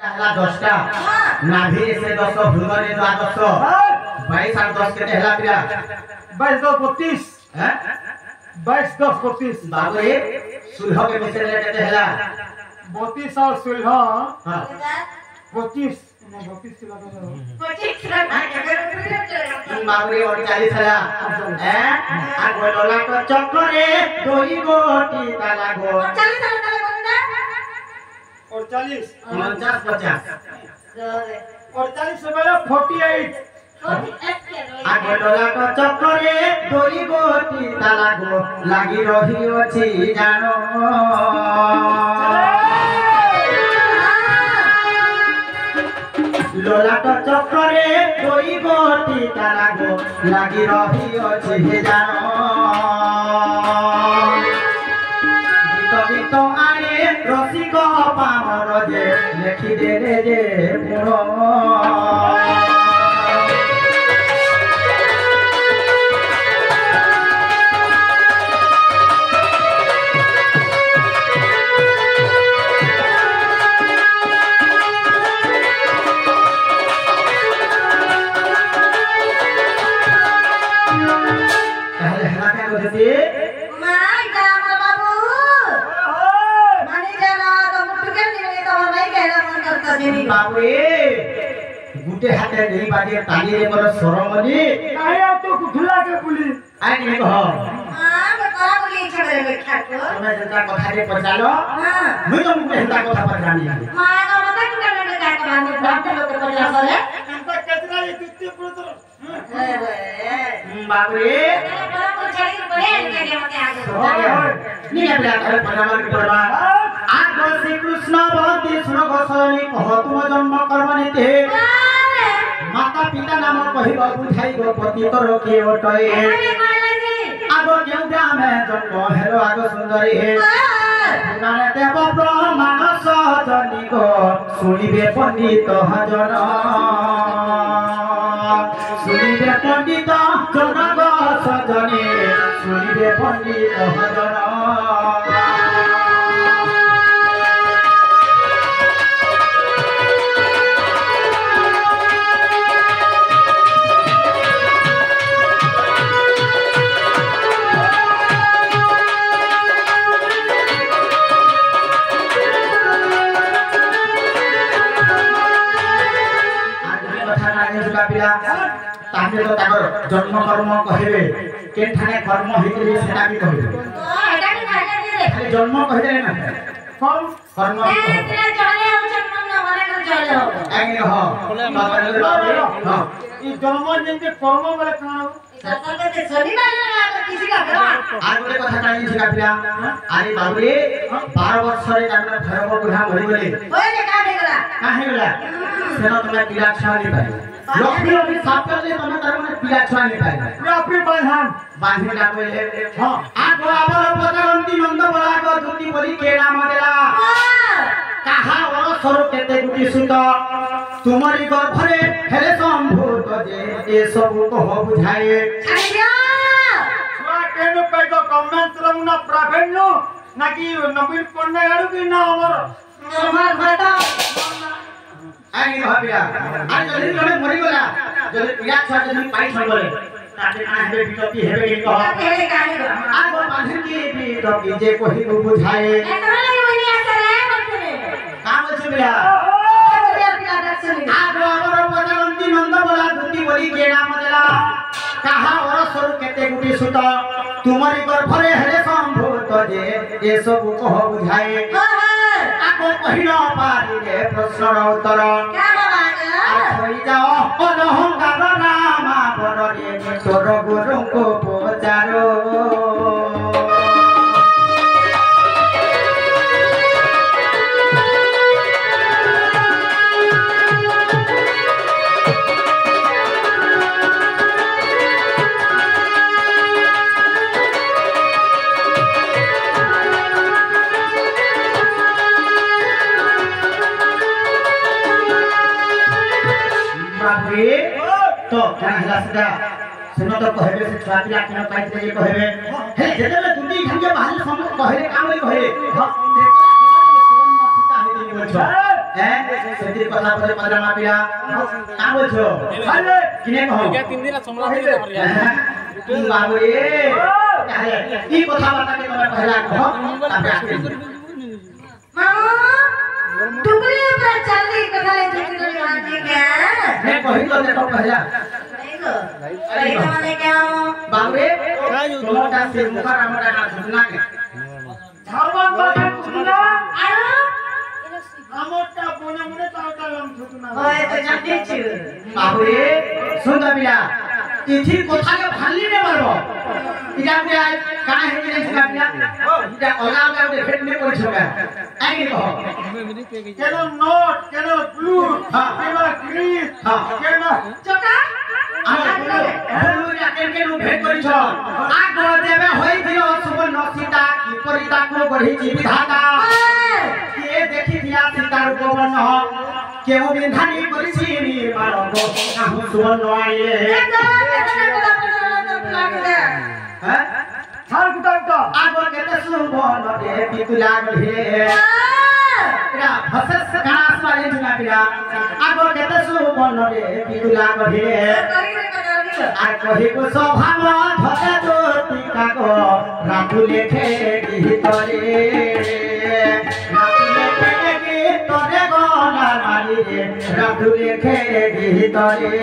हला 10 टा नाभि से 10 भ्रूमरे 12 22 और 10 के हला पिला 22 10 32 हैं 22 10 32 बाबू ये सुलह के मिश्रण लेते हला 32 और 16 हां 25 32 के लगा 25 बाबू ये और 40 हला हैं आ गोलोला को चक्करे दोई गोटी ताला गो 40 साल तले बोलना और 40 49 50 और 40 से पहले 48 आ गोलोला को चक्करे दोई गोटी ताला गो लागी रही अछि जानो लोलाट चक्रे दोई गोटी ताला गो लागी रही अछि जानो गीत गीत आए रसिक पामर जे लेखि दे रे जे पुरो बाबू गुटे हाथे नहीं बाजे ताली रे मोर सरमनी आया तो गुठला के पुली आई नहीं कह हां बता बोली छड़े बैठा को तुम्हें जनता कथा रे पचालो हां मुई तो मुके जनता कथा पचानी मां का मत कि करने का बांधी बात लोग पचा करे अंत केतरा ये तुत्ते पुत्र बाबू रे बड़ा को छड़ी पड़े इनके मते आगे नहीं है बिला घर पनामा के परवा आग श्री कृष्ण भक्ति सुन गोसनी कह तुम जन्म कर्म नीते माता पिता नाम कहिब बुझाई गो पति तोर के ओटए आगो केउटा में जन्म हेरो आगो सुंदरी हे नाने देव ब्रह्मांड सहजनी गो सुनिबे पंडित हजन सुनिबे पंडित जन गो सजनी सुनिबे पंडित हजन ताके तो ताकर जन्म कर्म कहिबे के ठाने कर्म हितले सेटा भी कहिबे एटा की खाइले दे खाली जन्म कहिले ना कर्म ए तेरे चले हो जन्म न माने न चले हो आगे हो हां ई जन्म जेंते कर्म बोले कान सरकार के सनी ना किसी का करा आर गोटे कथा कानी छिका पिला आरे बाबू रे 12 वर्ष रे काना धर्म बुढ़ा मरि गेले ओए जे का देगला काहे गेला सेना तुमने पिला छानी पाई लक्ष्मी अभी साफ कर ले तुमने तार माने पिला छानी पाई अपनी बांधन बांधी ला कोइले हां आगो आबर पदरंती नंद बला को दुती बोली के नाम देला काहा वर स्वरूप केते गुटी सुत तुमरी गर्भरे हेले संभूत जे ए सब कह बुझाए आइया छुआ केनो पैगो गवर्नमेंट रमुना प्राइवेट नो नाकी नवीन पन्ना आडू की ना हमर हमार भाता आगे भाबिया आज जल्दी जने मरि गला जल्दी पिया छा जल्दी पाई छबले ताके काहे हेबे बिटपी हेबे के कह तेरे काहे गो आगो बांधन की बिटपी जे कोही बुझाए एतरा लगे बनी आसे रे बतने काम छ बिया आगो अमर पदरंती नंद बला दुती बोली के नाम देला काहा वर स्वरूप केते गुटी सुत तुमरी गर्भरे हेले संभूत जे ए सब कह बुझाए आगो कहिनो पारिले प्रश्न उत्तर क्या बाबा होई जाओ अनहंकार नामा बररे तोर गुरु को पचारो तो क्या हला सदा सुनो तो कहबे से छुआ पिला केनो काइते जे कहबे हे जेतेले तुंडी ढंगे बाहर सम कहले काम ले कहले हां ते सीता हे बोल छ हैं सेती कथा पदे पदमा पिया का बोलछो अरे किने कहो क्या 3 दिन समला दिले हरिया की बाबू रे की कथा बाता के तमे पहला कहो तापर आके मामा टुकड़ी पर चलनी कथा ले टुकड़ी हाथी क्या मैं कहि तो देखो पहला देखो कहीं तो मैंने क्या बाबू रे तोमटा से मुखा रामटा ना सुना के धर्मन बाटे सुना आरो আমটা বনে মনে তাওটা লম ছুটনা ओए तो जानते छु बाबू रे सुन बिया इथि कथा के भाली ने मारबो इजा के आज का है कि नहीं सुना बिया इजा ओला का दे भेट ने कर छगा आई के कहो কেন নট কেন ব্লু হ্যাঁ। কেন গ্রিন হ্যাঁ। কেন चोका আমরা বলু যা কেন नु भेट करिছ आ गो देबे होई दियो सुबर्ण सीता की परिता को गढ़ी विधाता के देखि दिया सीता रूप बन्न केहु बिंधानी करिछि निर्माण गो नाहु सुवर्ण आए हैं ছাড় কুটাউটা आगो केते सुवर्ण दे पितुला गढ़े एरा भसस कास वाले जुना पिरा आगो केते सुवर्ण दे पितुला गढ़े আর কহিব স্বভাব ধরে তো টিকা গো রাখু লেখে গীতরে রাখু লেখে গীতরে গো না মারি রে রাখু লেখে গীতরে